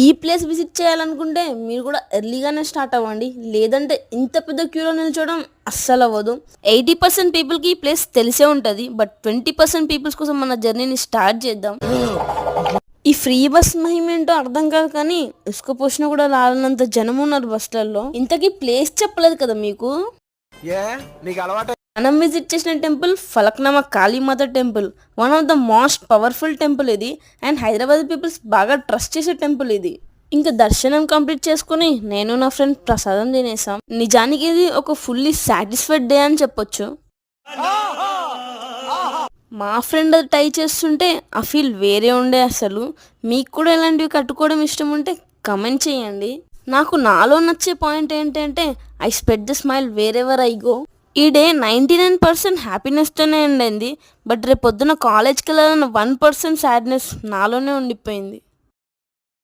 ఈ place visit చేయాలనుకుంటే మీరు కూడా ఎర్లీగానే స్టార్ట్ అవ్వండి, లేదంటే ఇంత పెద్ద క్యూలో నిల్చోవడం అస్సలు అవ్వదు. 80% పీపుల్కి ఈ ప్లేస్ తెలిసే ఉంటుంది, బట్ 20% పీపుల్స్ కోసం మన జర్నీని స్టార్ట్ చేద్దాం. ఈ ఫ్రీ బస్ మహిమేంటో అర్థం కాదు, కానీ ఇసుక పోషణ కూడా రాలనంత జనం ఉన్నారు బస్సులలో. ఇంతకీ ప్లేస్ చెప్పలేదు కదా మీకు. మనం విజిట్ చేసిన temple Falaknuma Kalimata temple. One of the most powerful temple ఇది, అండ్ హైదరాబాద్ పీపుల్స్ బాగా ట్రస్ట్ చేసే టెంపుల్ ఇది. ఇంకా దర్శనం కంప్లీట్ చేసుకుని నేను నా ఫ్రెండ్ ప్రసాదం తినేసాం. నిజానికి ఇది ఒక ఫుల్లీ సాటిస్ఫైడ్ డే అని చెప్పొచ్చు. మా ఫ్రెండ్ అది ట్రై చేస్తుంటే ఆ ఫీల్ వేరే ఉండే అసలు. మీకు కూడా ఇలాంటివి కట్టుకోవడం ఇష్టం ఉంటే కమెంట్ చేయండి. నాకు నాలో నచ్చే పాయింట్ ఏంటంటే I spread the smile wear ever I go. ఈ డే 99% హ్యాపీనెస్తోనే ఎండ్ అయింది, బట్ రేపు పొద్దున కాలేజ్కి వెళ్ళాలన్న 1% సాడ్నెస్ నాలోనే ఉండిపోయింది.